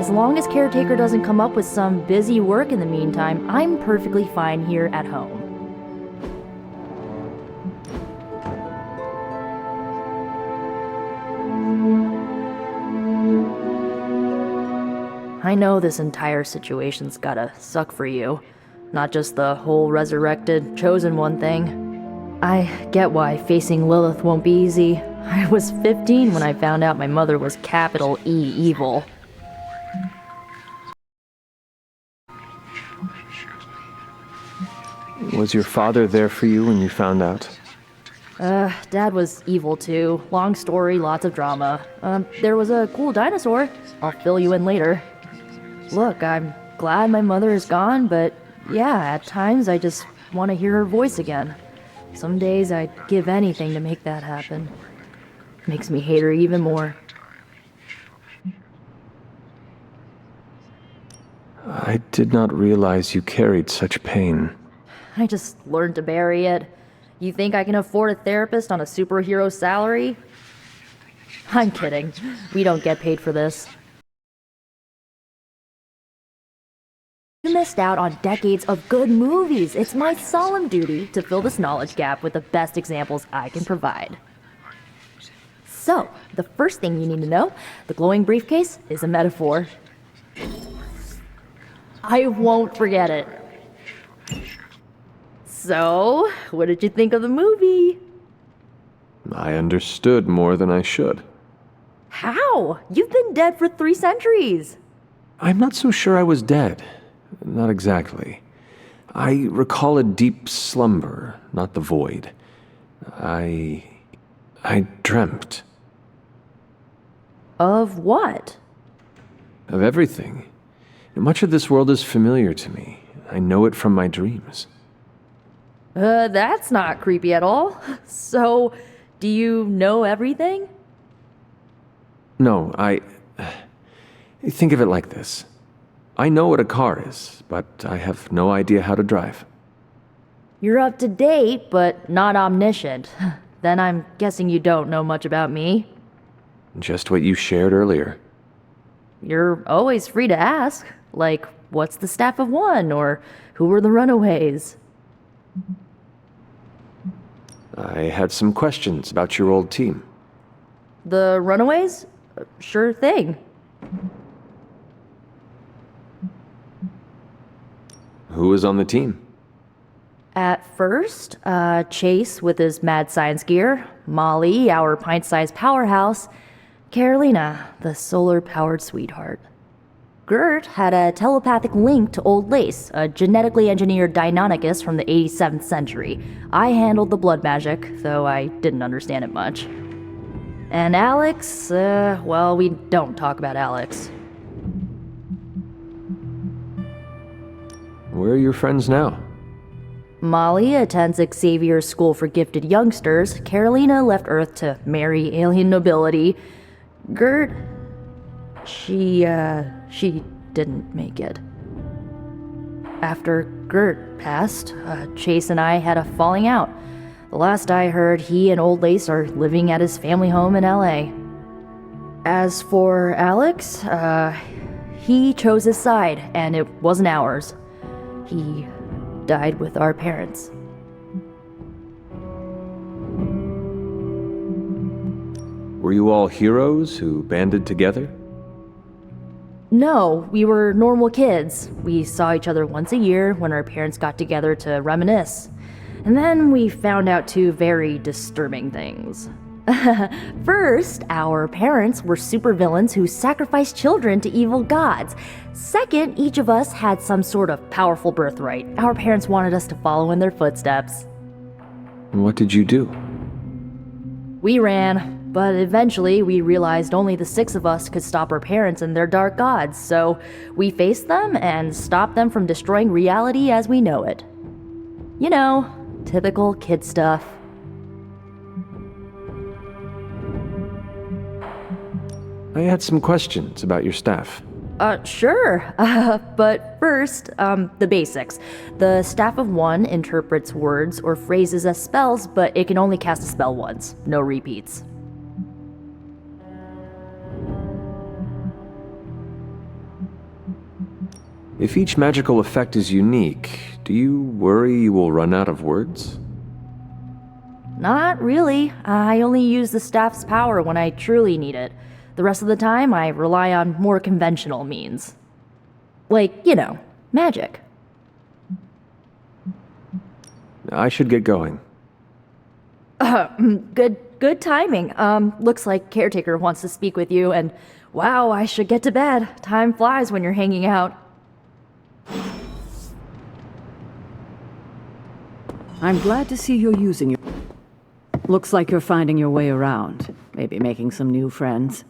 As long as caretaker doesn't come up with some busy work in the meantime, I'm perfectly fine here at home. I know this entire situation's gotta suck for you. Not just the whole resurrected, chosen one thing. I get why facing Lilith won't be easy. I was 15 when I found out my mother was capital E evil. Was your father there for you when you found out? Dad was evil too. Long story, lots of drama. There was a cool dinosaur. I'll fill you in later. Look, I'm glad my mother is gone, but yeah, at times I just want to hear her voice again. Some days I'd give anything to make that happen. Makes me hate her even more. I did not realize you carried such pain. I just learned to bury it. You think I can afford a therapist on a superhero salary? I'm kidding. We don't get paid for this. You missed out on decades of good movies. It's my solemn duty to fill this knowledge gap with the best examples I can provide. So, the first thing you need to know, the glowing briefcase is a metaphor. I won't forget it. So, what did you think of the movie? I understood more than I should. How? You've been dead for 3 centuries. I'm not so sure I was dead. Not exactly. I recall a deep slumber, not the void. I dreamt. Of what? Of everything. Much of this world is familiar to me. I know it from my dreams. That's not creepy at all. So, do you know everything? No, think of it like this. I know what a car is, but I have no idea how to drive. You're up to date, but not omniscient. Then I'm guessing you don't know much about me. Just what you shared earlier. You're always free to ask. Like, what's the staff of one? Or who were the runaways? I had some questions about your old team. The runaways? Sure thing. Who was on the team? At first, Chase with his mad science gear, Molly, our pint-sized powerhouse, Carolina, the solar-powered sweetheart. Gert had a telepathic link to Old Lace, a genetically engineered Deinonychus from the 87th century. I handled the blood magic, though I didn't understand it much. And Alex, well, we don't talk about Alex. Where are your friends now? Molly attends Xavier's School for Gifted Youngsters. Carolina left Earth to marry alien nobility. Gert, she didn't make it. After Gert passed, Chase and I had a falling out. The last I heard, he and Old Lace are living at his family home in LA. As for Alex, he chose his side, and it wasn't ours. He died with our parents. Were you all heroes who banded together? No, we were normal kids. We saw each other once a year when our parents got together to reminisce. And then we found out 2 very disturbing things. First, our parents were supervillains who sacrificed children to evil gods. Second, each of us had some sort of powerful birthright. Our parents wanted us to follow in their footsteps. What did you do? We ran, but eventually we realized only the 6 of us could stop our parents and their dark gods, so we faced them and stopped them from destroying reality as we know it. You know, typical kid stuff. I had some questions about your staff. Sure. But first, the basics. The Staff of One interprets words or phrases as spells, but it can only cast a spell once. No repeats. If each magical effect is unique, do you worry you will run out of words? Not really. I only use the staff's power when I truly need it. The rest of the time, I rely on more conventional means. Like, magic. I should get going. Good timing. Looks like Caretaker wants to speak with you, and wow, I should get to bed. Time flies when you're hanging out. I'm glad to see you're using your... Looks like you're finding your way around. Maybe making some new friends.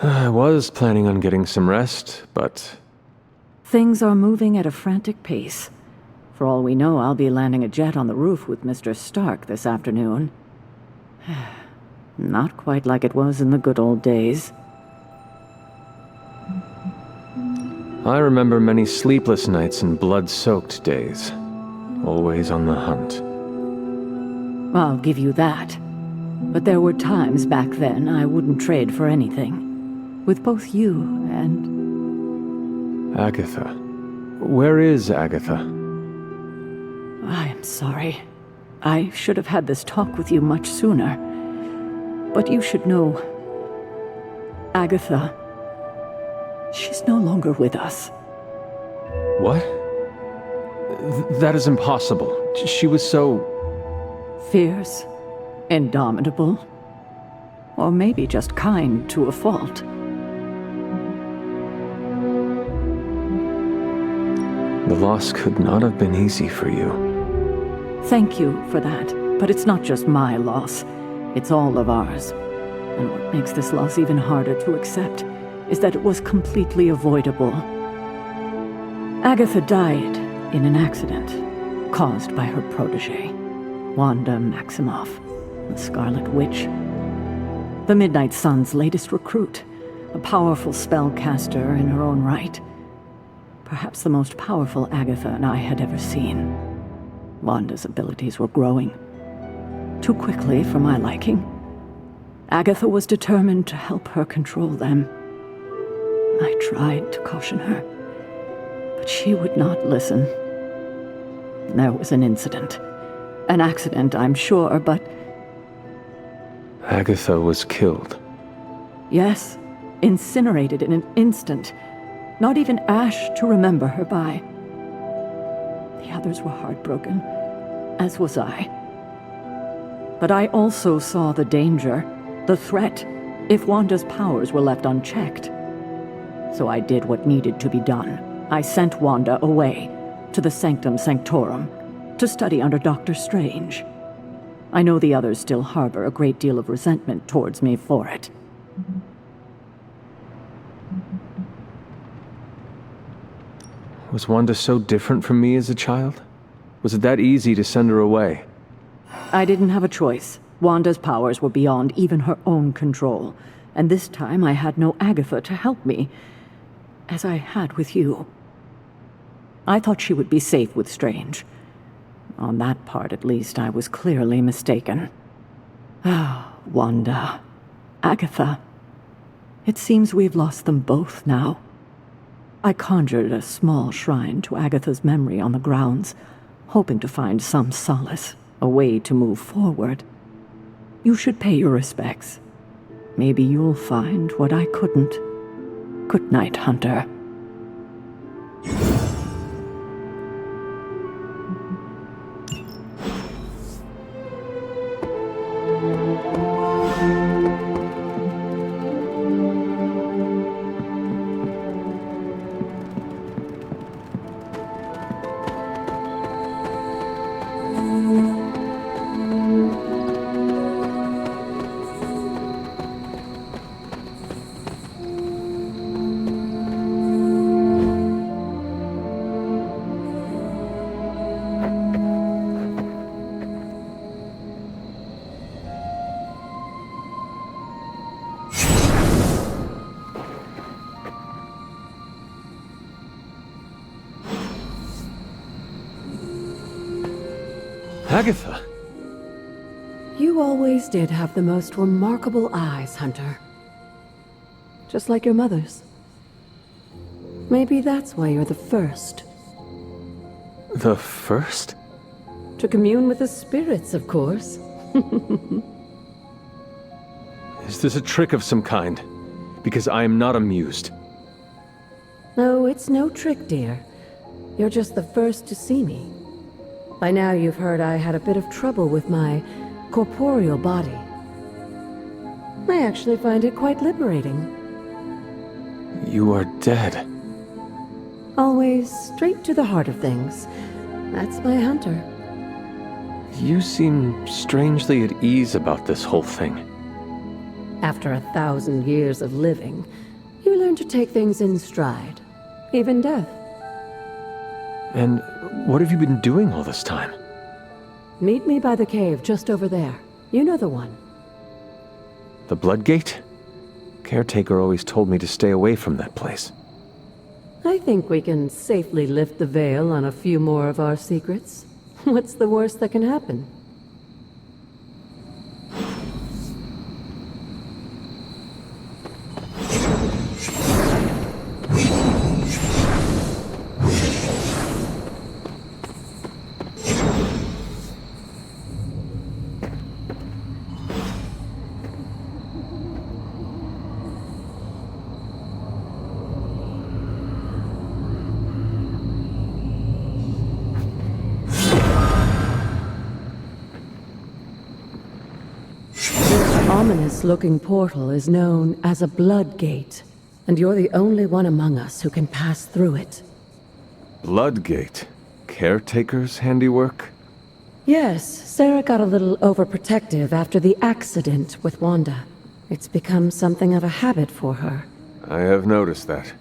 I was planning on getting some rest, but... Things are moving at a frantic pace. For all we know, I'll be landing a jet on the roof with Mr. Stark this afternoon. Not quite like it was in the good old days. I remember many sleepless nights and blood-soaked days. Always on the hunt. I'll give you that. But there were times back then I wouldn't trade for anything. With both you and... Agatha. Where is Agatha? I am sorry. I should have had this talk with you much sooner. But you should know... Agatha... She's no longer with us. What? That is impossible. She was so... Fierce, indomitable, or maybe just kind to a fault. The loss could not have been easy for you. Thank you for that, but it's not just my loss. It's all of ours. And what makes this loss even harder to accept is that it was completely avoidable. Agatha died in an accident caused by her protege, Wanda Maximoff, the Scarlet Witch. The Midnight Sun's latest recruit, a powerful spellcaster in her own right. Perhaps the most powerful Agatha and I had ever seen. Wanda's abilities were growing. Too quickly for my liking. Agatha was determined to help her control them. I tried to caution her, but she would not listen. There was an incident. An accident, I'm sure, but... Agatha was killed. Yes, incinerated in an instant. Not even ash to remember her by. The others were heartbroken, as was I. But I also saw the danger, the threat, if Wanda's powers were left unchecked. So I did what needed to be done. I sent Wanda away, to the Sanctum Sanctorum, to study under Dr. Strange. I know the others still harbor a great deal of resentment towards me for it. Was Wanda so different from me as a child? Was it that easy to send her away? I didn't have a choice. Wanda's powers were beyond even her own control, and this time I had no Agatha to help me, as I had with you. I thought she would be safe with Strange. On that part, at least, I was clearly mistaken. Ah, Wanda. Agatha. It seems we've lost them both now. I conjured a small shrine to Agatha's memory on the grounds, hoping to find some solace, a way to move forward. You should pay your respects. Maybe you'll find what I couldn't. Good night, Hunter. Agatha! You always did have the most remarkable eyes, Hunter. Just like your mother's. Maybe that's why you're the first. The first? To commune with the spirits, of course. Is this a trick of some kind? Because I am not amused. No, it's no trick, dear. You're just the first to see me. By now you've heard I had a bit of trouble with my corporeal body. I actually find it quite liberating. You are dead. Always straight to the heart of things. That's my hunter. You seem strangely at ease about this whole thing. After 1,000 years of living, you learn to take things in stride. Even death. And what have you been doing all this time? Meet me by the cave just over there. You know the one. The Bloodgate? Caretaker always told me to stay away from that place. I think we can safely lift the veil on a few more of our secrets. What's the worst that can happen? Ominous-looking portal is known as a blood gate, and you're the only one among us who can pass through it. Bloodgate? Caretaker's handiwork? Yes, Sarah got a little overprotective after the accident with Wanda. It's become something of a habit for her. I have noticed that.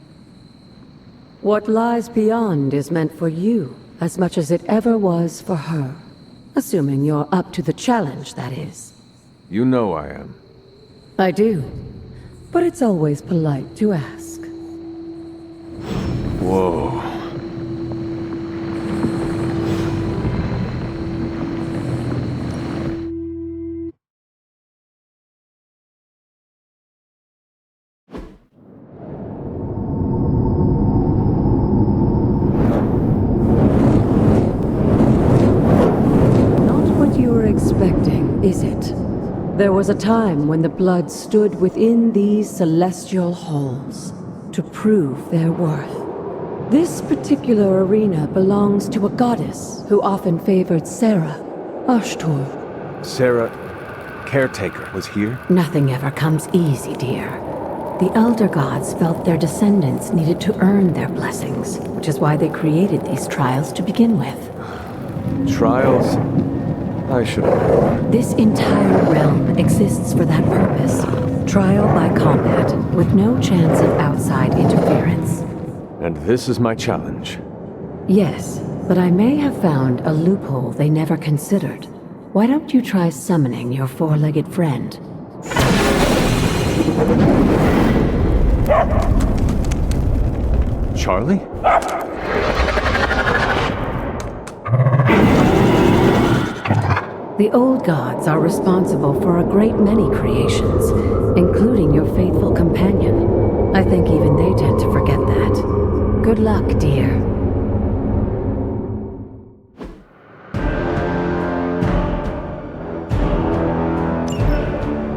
What lies beyond is meant for you as much as it ever was for her. Assuming you're up to the challenge, that is. You know I am. I do. But it's always polite to ask. Whoa. Not what you were expecting, is it? There was a time when the blood stood within these celestial halls to prove their worth. This particular arena belongs to a goddess who often favored Sarah, Ashtur. Sarah, Caretaker, was here? Nothing ever comes easy, dear. The Elder Gods felt their descendants needed to earn their blessings, which is why they created these trials to begin with. Trials? I should have known. This entire realm exists for that purpose. Trial by combat, with no chance of outside interference. And this is my challenge. Yes, but I may have found a loophole they never considered. Why don't you try summoning your four-legged friend? Charlie? The old gods are responsible for a great many creations, including your faithful companion. I think even they tend to forget that. Good luck, dear.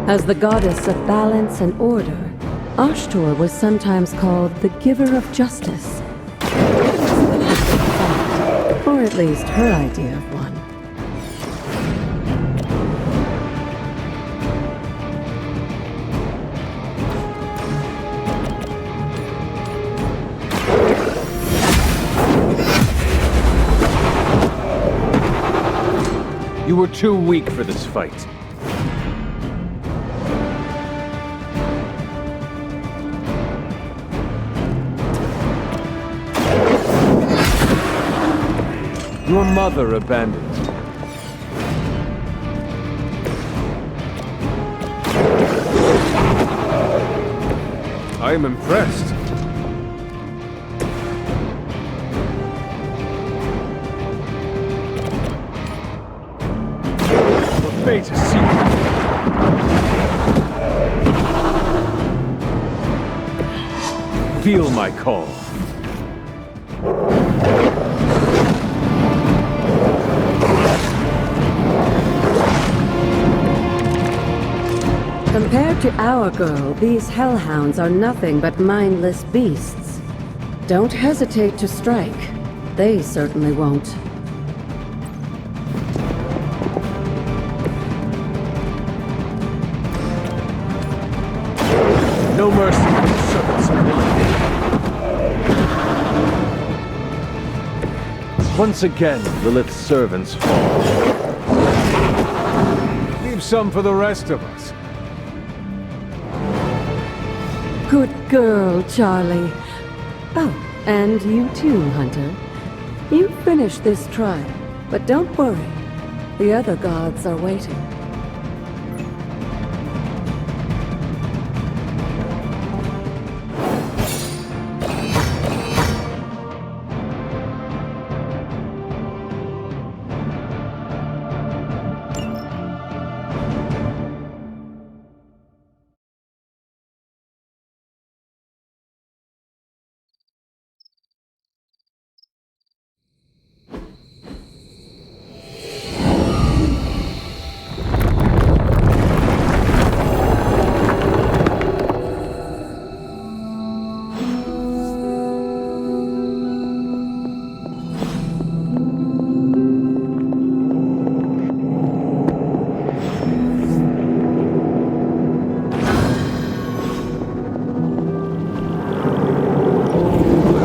As the goddess of balance and order, Ashtur was sometimes called the giver of justice. Or at least her idea of one. You were too weak for this fight. Your mother abandoned you. I am impressed. Your fate is sealed. Feel my call. Compared to our girl, these hellhounds are nothing but mindless beasts. Don't hesitate to strike. They certainly won't. No mercy for the servants of Lilith. Once again, Lilith's servants fall. Leave some for the rest of us. Good girl, Charlie. Oh, and you too, Hunter. You finished this trial, but don't worry. The other gods are waiting.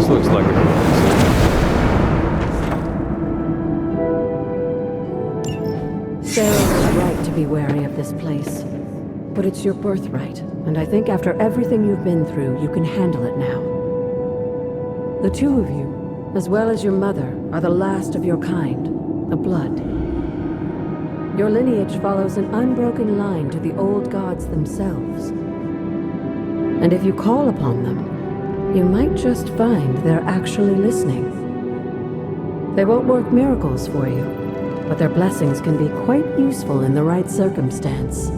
Looks like it. Sarah was right to be wary of this place. But it's your birthright, and I think after everything you've been through, you can handle it now. The two of you, as well as your mother, are the last of your kind, the Blood. Your lineage follows an unbroken line to the old gods themselves. And if you call upon them, you might just find they're actually listening. They won't work miracles for you, but their blessings can be quite useful in the right circumstance.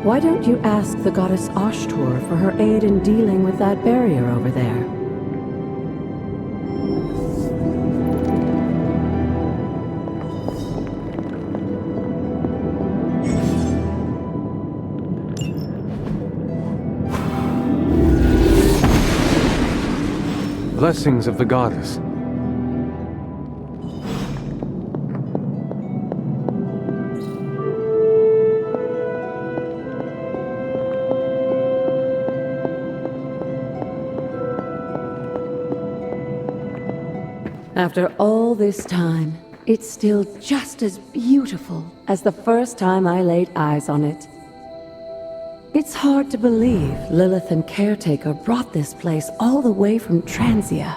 Why don't you ask the goddess Ashtur for her aid in dealing with that barrier over there? Blessings of the goddess. After all this time, it's still just as beautiful as the first time I laid eyes on it. It's hard to believe Lilith and Caretaker brought this place all the way from Transia.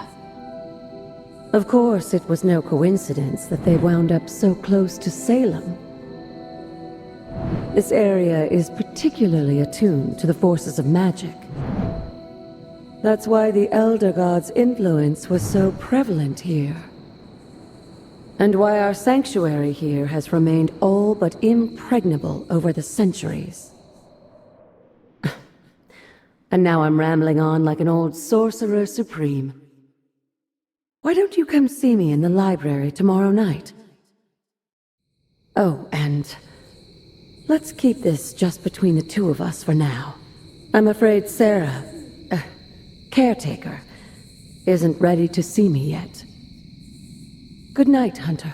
Of course, it was no coincidence that they wound up so close to Salem. This area is particularly attuned to the forces of magic. That's why the Elder God's influence was so prevalent here. And why our sanctuary here has remained all but impregnable over the centuries. And now I'm rambling on like an old sorcerer supreme. Why don't you come see me in the library tomorrow night? Oh, and let's keep this just between the two of us for now. I'm afraid Sarah, Caretaker, isn't ready to see me yet. Good night, Hunter.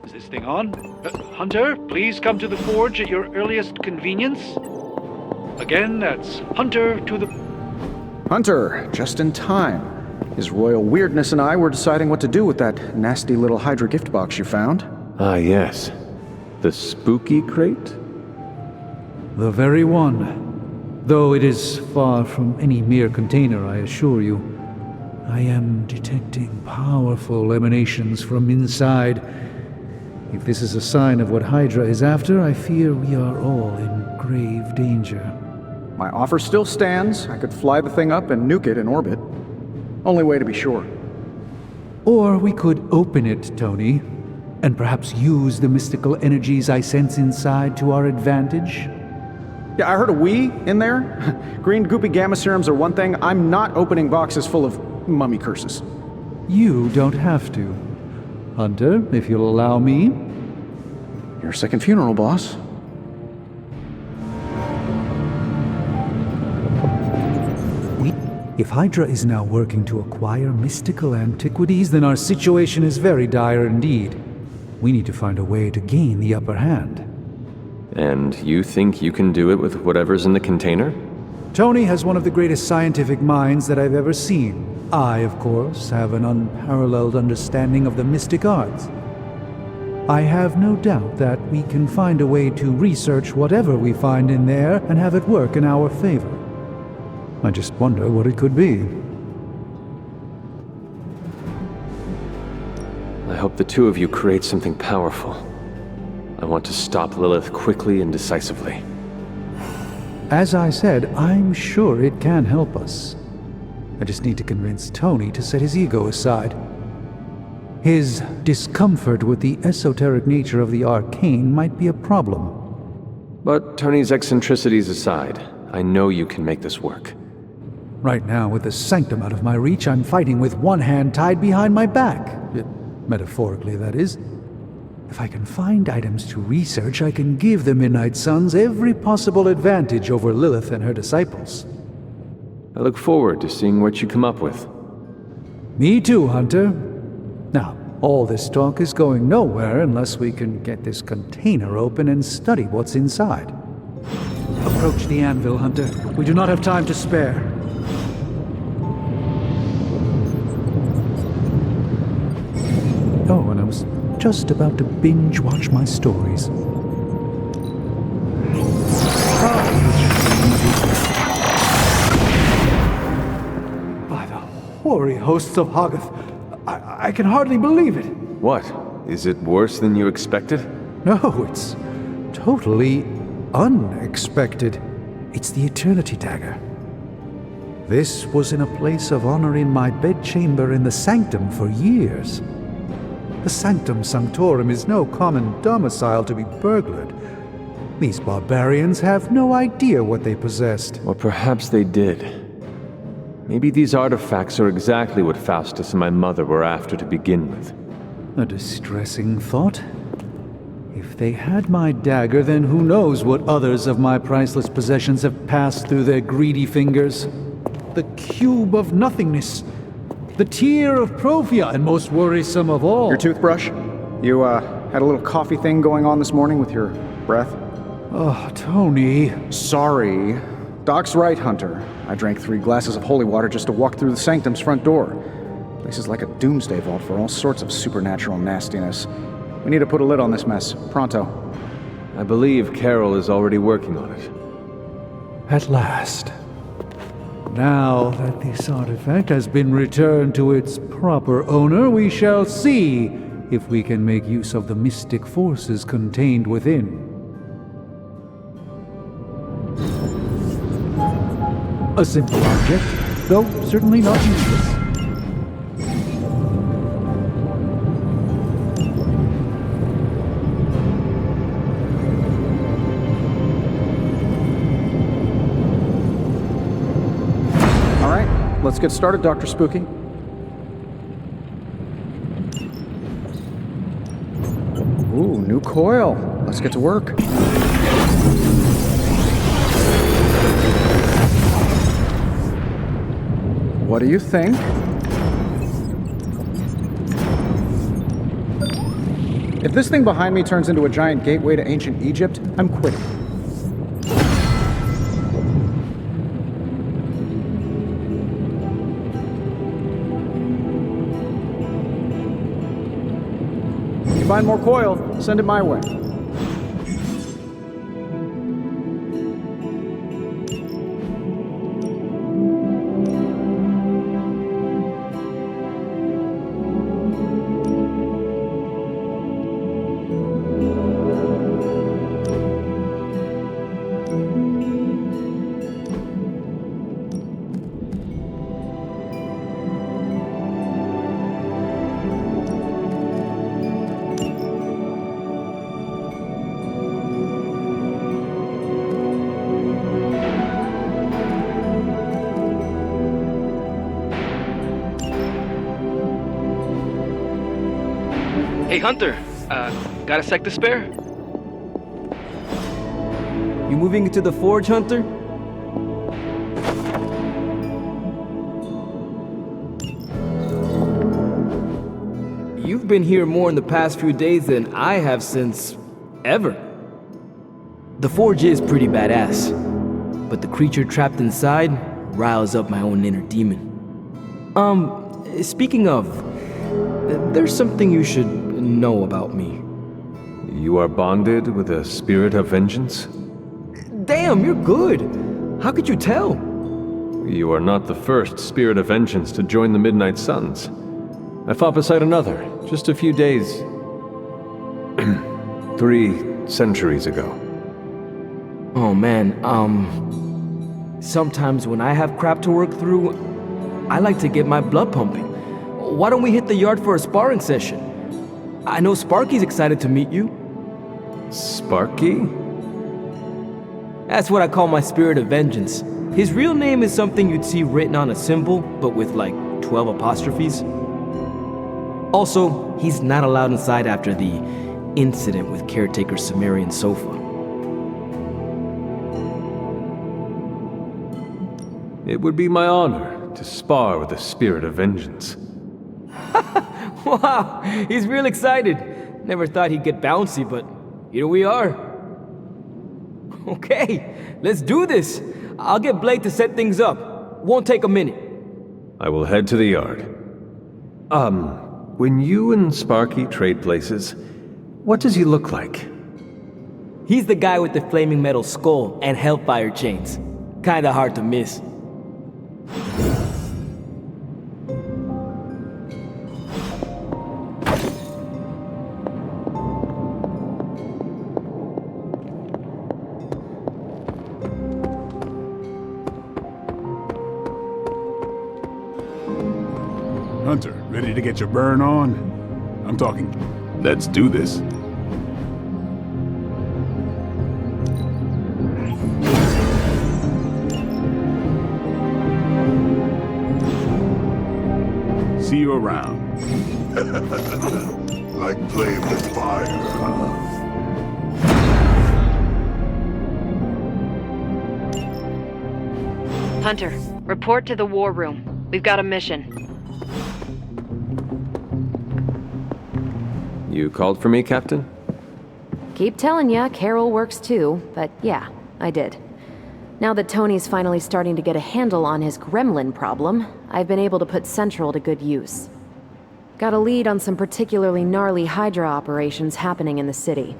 Is this thing on? Hunter, please come to the forge at your earliest convenience. Again, that's Hunter to the... Hunter, just in time. His royal weirdness and I were deciding what to do with that nasty little Hydra gift box you found. Ah, yes. The spooky crate? The very one. Though it is far from any mere container, I assure you. I am detecting powerful emanations from inside. If this is a sign of what Hydra is after, I fear we are all in grave danger. My offer still stands. I could fly the thing up and nuke it in orbit. Only way to be sure. Or we could open it, Tony, and perhaps use the mystical energies I sense inside to our advantage. Yeah, I heard a "we" in there. Green goopy gamma serums are one thing. I'm not opening boxes full of mummy curses. You don't have to. Hunter, if you'll allow me. Your second funeral, boss. If Hydra is now working to acquire mystical antiquities, then our situation is very dire indeed. We need to find a way to gain the upper hand. And you think you can do it with whatever's in the container? Tony has one of the greatest scientific minds that I've ever seen. I, of course, have an unparalleled understanding of the mystic arts. I have no doubt that we can find a way to research whatever we find in there and have it work in our favor. I just wonder what it could be. I hope the two of you create something powerful. I want to stop Lilith quickly and decisively. As I said, I'm sure it can help us. I just need to convince Tony to set his ego aside. His discomfort with the esoteric nature of the arcane might be a problem. But Tony's eccentricities aside, I know you can make this work. Right now, with the sanctum out of my reach, I'm fighting with one hand tied behind my back. Metaphorically, that is. If I can find items to research, I can give the Midnight Suns every possible advantage over Lilith and her disciples. I look forward to seeing what you come up with. Me too, Hunter. Now, all this talk is going nowhere unless we can get this container open and study what's inside. Approach the anvil, Hunter. We do not have time to spare. Oh, and I was just about to binge-watch my stories. By the hoary hosts of Hoggoth, I can hardly believe it. What? Is it worse than you expected? No, it's totally unexpected. It's the Eternity Dagger. This was in a place of honor in my bedchamber in the Sanctum for years. The Sanctum Sanctorum is no common domicile to be burglared. These barbarians have no idea what they possessed. Or perhaps they did. Maybe these artifacts are exactly what Faustus and my mother were after to begin with. A distressing thought. If they had my dagger, then who knows what others of my priceless possessions have passed through their greedy fingers. The cube of nothingness. The tear of Profia, and most worrisome of all. Your toothbrush? You, had a little coffee thing going on this morning with your breath? Oh, Tony. Sorry. Doc's right, Hunter. I drank 3 glasses of holy water just to walk through the Sanctum's front door. This is like a doomsday vault for all sorts of supernatural nastiness. We need to put a lid on this mess. Pronto. I believe Carol is already working on it. At last. Now that this artifact has been returned to its proper owner, we shall see if we can make use of the mystic forces contained within. A simple object, though certainly not useless. Let's get started, Dr. Spooky. Ooh, new coil. Let's get to work. What do you think? If this thing behind me turns into a giant gateway to ancient Egypt, I'm quitting. Find more coil, send it my way. Hunter. Got a sec to spare? You moving into the forge, Hunter? You've been here more in the past few days than I have since ever. The forge is pretty badass, but the creature trapped inside riles up my own inner demon. Speaking of, there's something you should know about me. You are bonded with a spirit of vengeance? Damn, you're good. How could you tell? You are not the first spirit of vengeance to join the Midnight Suns. I fought beside another, just a few days... 3 centuries ago. Oh man, sometimes when I have crap to work through, I like to get my blood pumping. Why don't we hit the yard for a sparring session? I know Sparky's excited to meet you. Sparky? That's what I call my spirit of vengeance. His real name is something you'd see written on a symbol, but with like 12 apostrophes. Also, he's not allowed inside after the incident with caretaker Sumerian sofa. It would be my honor to spar with the spirit of vengeance. Wow, he's real excited. Never thought he'd get bouncy, but here we are. Okay, let's do this. I'll get Blake to set things up. Won't take a minute. I will head to the yard. When you and Sparky trade places, what does he look like? He's the guy with the flaming metal skull and hellfire chains. Kinda hard to miss. Hunter, ready to get your burn on? I'm talking, let's do this. See you around. Like playing with fire, huh? Hunter, report to the war room. We've got a mission. You called for me, Captain? Keep telling ya, Carol works too, but yeah, I did. Now that Tony's finally starting to get a handle on his gremlin problem, I've been able to put Central to good use. Got a lead on some particularly gnarly Hydra operations happening in the city,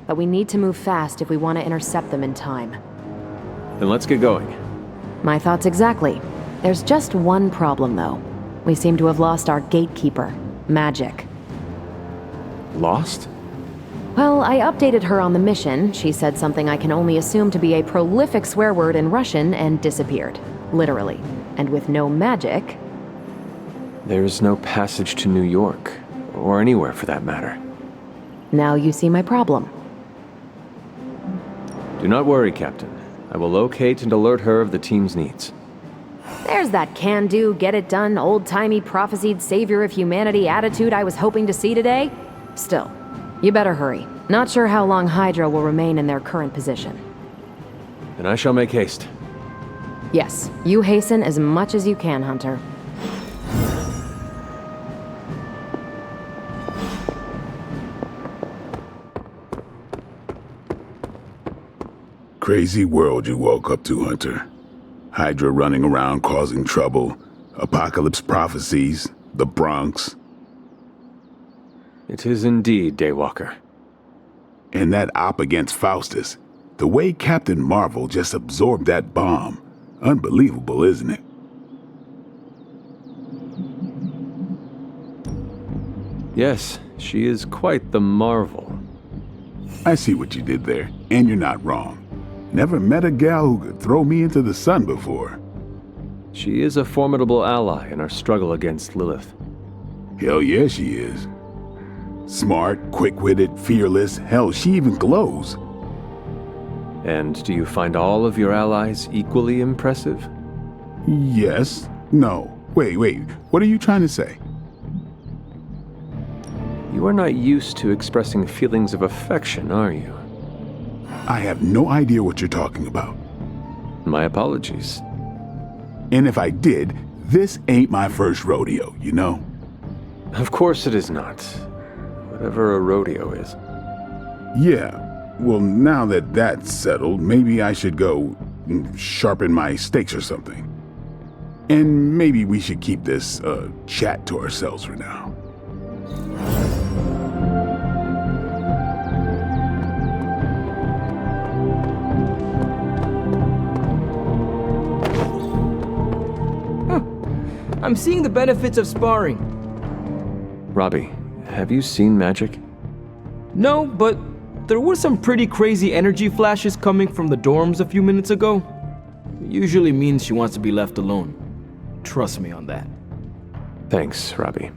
but we need to move fast if we want to intercept them in time. Then let's get going. My thoughts exactly. There's just one problem, though. We seem to have lost our gatekeeper, Magic. Lost? Well, I updated her on the mission. She said something I can only assume to be a prolific swear word in Russian and disappeared. Literally. And with no magic... There's no passage to New York, or anywhere for that matter. Now you see my problem. Do not worry, Captain. I will locate and alert her of the team's needs. There's that can-do, get-it-done, old-timey prophesied savior of humanity attitude I was hoping to see today. Still, you better hurry. Not sure how long Hydra will remain in their current position. Then I shall make haste. Yes, you hasten as much as you can, Hunter. Crazy world you woke up to, Hunter. Hydra running around causing trouble, apocalypse prophecies, the Bronx. It is indeed, Daywalker. And that op against Faustus. The way Captain Marvel just absorbed that bomb. Unbelievable, isn't it? Yes, she is quite the marvel. I see what you did there, and you're not wrong. Never met a gal who could throw me into the sun before. She is a formidable ally in our struggle against Lilith. Hell yeah, she is. Smart, quick-witted, fearless, hell, she even glows. And do you find all of your allies equally impressive? Yes. No. Wait, what are you trying to say? You are not used to expressing feelings of affection, are you? I have no idea what you're talking about. My apologies. And if I did, this ain't my first rodeo, you know? Of course it is not. Whatever a rodeo is. Yeah. Well, now that that's settled, maybe I should go sharpen my stakes or something. And maybe we should keep this chat to ourselves for now. I'm seeing the benefits of sparring. Robbie, have you seen magic? No, but there were some pretty crazy energy flashes coming from the dorms a few minutes ago. It usually means she wants to be left alone. Trust me on that. Thanks, Robbie.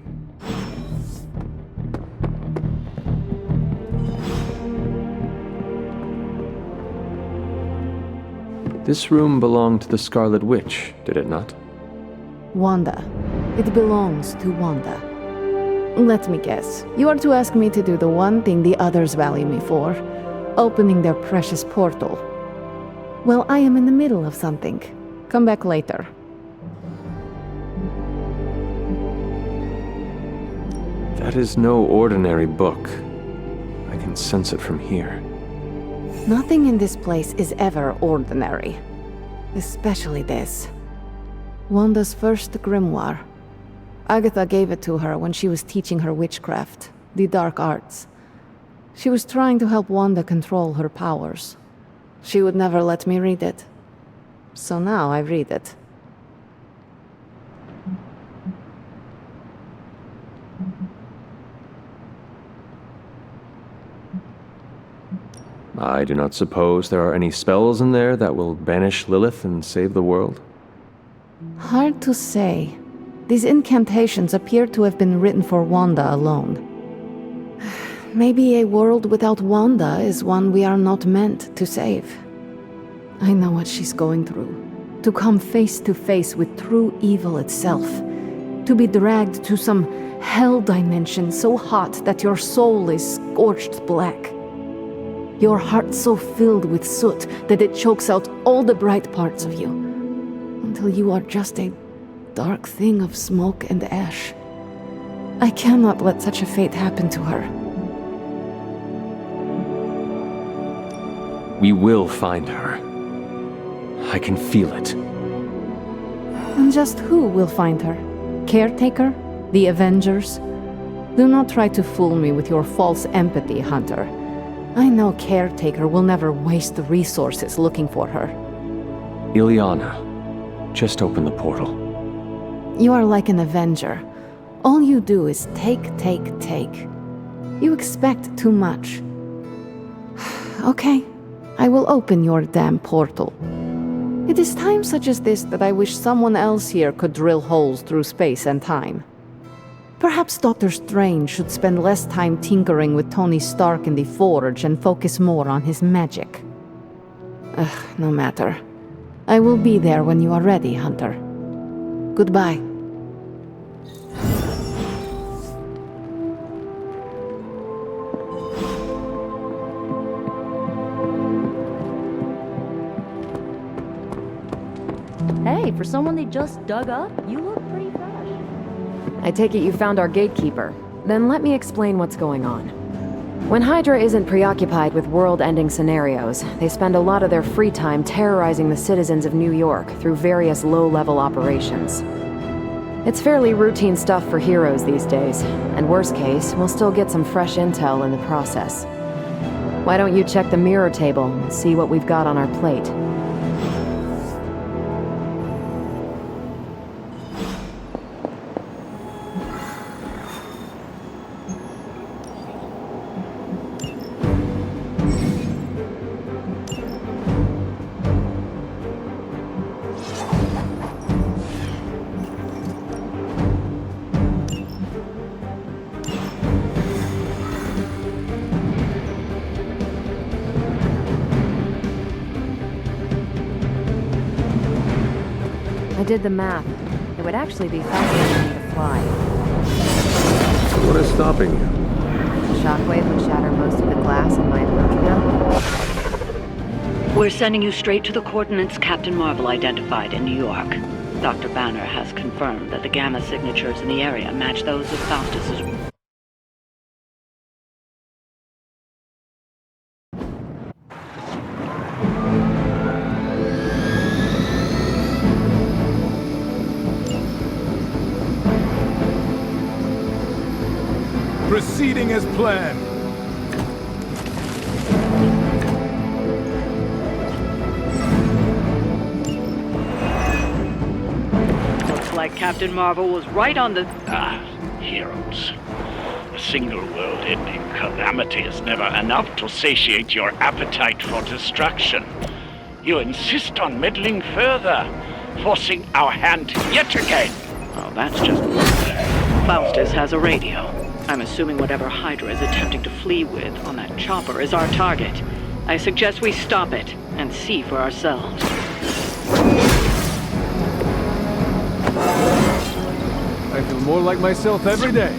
This room belonged to the Scarlet Witch, did it not? Wanda. It belongs to Wanda. Let me guess. You are to ask me to do the one thing the others value me for, opening their precious portal. Well, I am in the middle of something. Come back later. That is no ordinary book. I can sense it from here. Nothing in this place is ever ordinary. Especially this. Wanda's first grimoire. Agatha gave it to her when she was teaching her witchcraft, the dark arts. She was trying to help Wanda control her powers. She would never let me read it. So now I read it. I do not suppose there are any spells in there that will banish Lilith and save the world? Hard to say. These incantations appear to have been written for Wanda alone. Maybe a world without Wanda is one we are not meant to save. I know what she's going through. To come face to face with true evil itself. To be dragged to some hell dimension so hot that your soul is scorched black. Your heart so filled with soot that it chokes out all the bright parts of you. Until you are just a dark thing of smoke and ash. I cannot let such a fate happen to her. We will find her. I can feel it. And just who will find her? Caretaker? The Avengers? Do not try to fool me with your false empathy, Hunter. I know Caretaker will never waste the resources looking for her. Ileana, just open the portal. You are like an Avenger. All you do is take. You expect too much. Okay, I will open your damn portal. It is times such as this that I wish someone else here could drill holes through space and time. Perhaps Doctor Strange should spend less time tinkering with Tony Stark in the Forge and focus more on his magic. No matter. I will be there when you are ready, Hunter. Goodbye. Hey, for someone they just dug up, you look pretty fresh. I take it you found our gatekeeper. Then let me explain what's going on. When Hydra isn't preoccupied with world-ending scenarios, they spend a lot of their free time terrorizing the citizens of New York through various low-level operations. It's fairly routine stuff for heroes these days, and worst case, we'll still get some fresh intel in the process. Why don't you check the mirror table and see what we've got on our plate? I did the math. It would actually be faster for me to fly. What is stopping you? shockwave would shatter most of the glass in my approach now? We're sending you straight to the coordinates Captain Marvel identified in New York. Dr. Banner has confirmed that the gamma signatures in the area match those of Faustus's. Proceeding as planned. Looks like Captain Marvel was right on the... Heroes. A single world-ending calamity is never enough to satiate your appetite for destruction. You insist on meddling further, forcing our hand yet again. Oh, that's just... Faustus has a radio. I'm assuming whatever Hydra is attempting to flee with on that chopper is our target. I suggest we stop it and see for ourselves. I feel more like myself every day.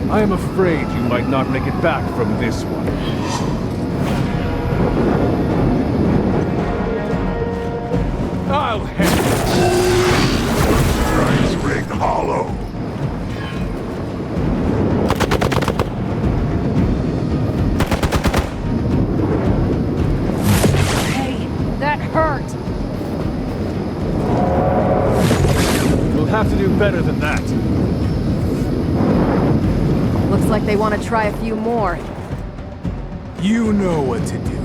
I am afraid you might not make it back from this one. I'll handle it. Price rigged hollow. Hey, that hurt! We'll have to do better than that. Looks like they want to try a few more. You know what to do.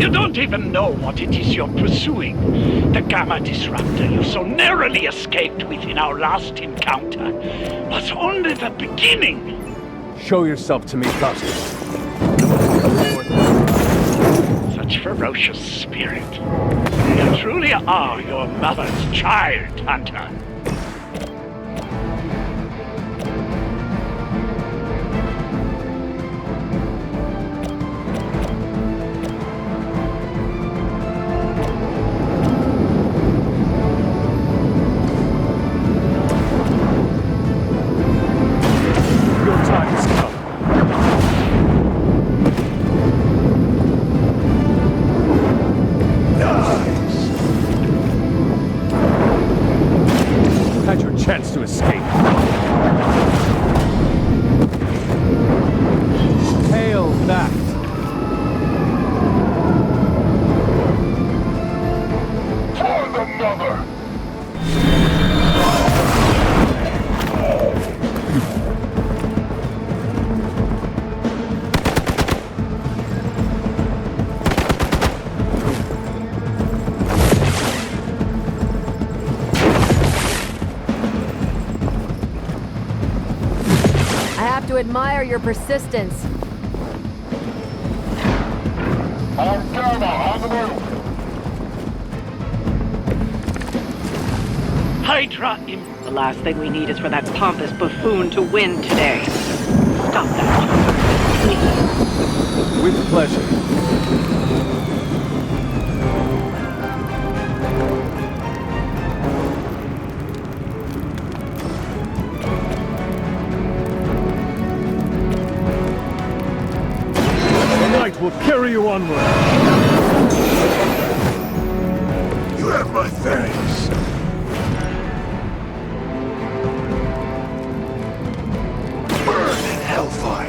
You don't even know what it is you're pursuing. The Gamma Disruptor you so narrowly escaped with in our last encounter was only the beginning. Show yourself to me, Faustus. Such ferocious spirit. You truly are your mother's child, Hunter. Your time has come. Had your chance to escape. Hail that! For the mother! I have to admire your persistence. Our Gamma on the move! Hydra The last thing we need is for that pompous buffoon to win today. Stop that. Please. With pleasure. The light will carry you onward. You have my thanks. Burn in hellfire.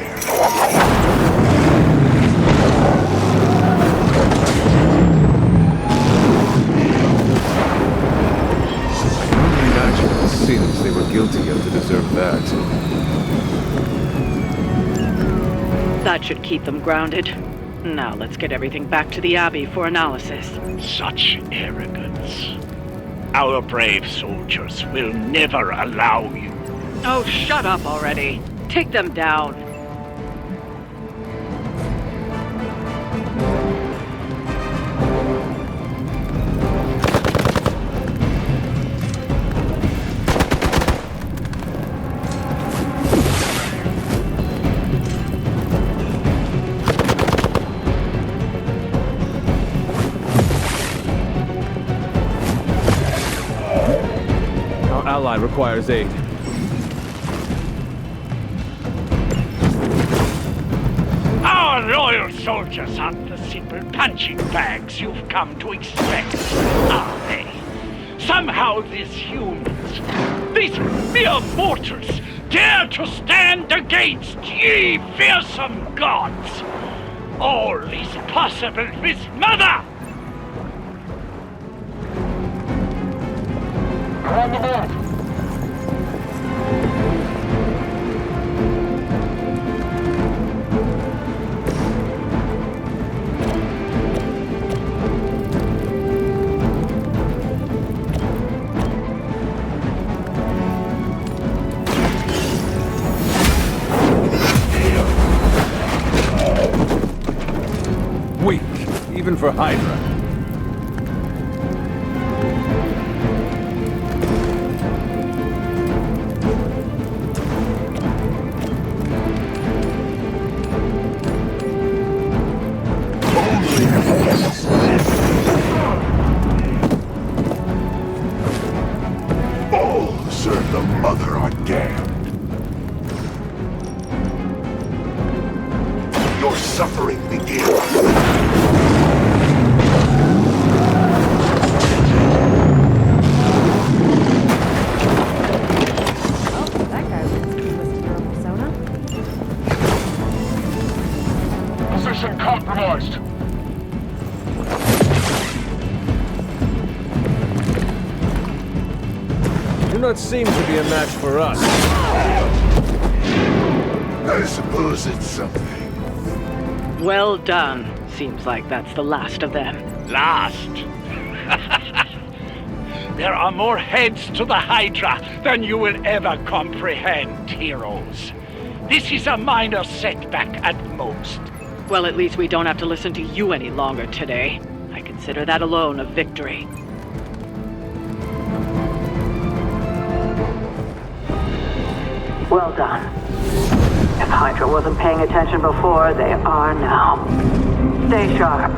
That should keep them grounded. Now let's get everything back to the Abbey for analysis. Such arrogance. Our brave soldiers will never allow you. Oh, shut up already. Take them down. Our ally requires aid. Our loyal soldiers aren't the simple punching bags you've come to expect, are they? Somehow these humans, these mere mortals, dare to stand against ye fearsome gods. All is possible with Mother! On the move! Weak, even for Hydra. All who serve the Mother are damned. Your suffering begins. That guy was with hero persona. Position compromised. Do not seem to be a match for us. I suppose it's something. Well done. Seems like that's the last of them. Last? There are more heads to the Hydra than you will ever comprehend, heroes. This is a minor setback at most. Well, at least we don't have to listen to you any longer today. I consider that alone a victory. Well done. If Hydra wasn't paying attention before, they are now. Stay sharp.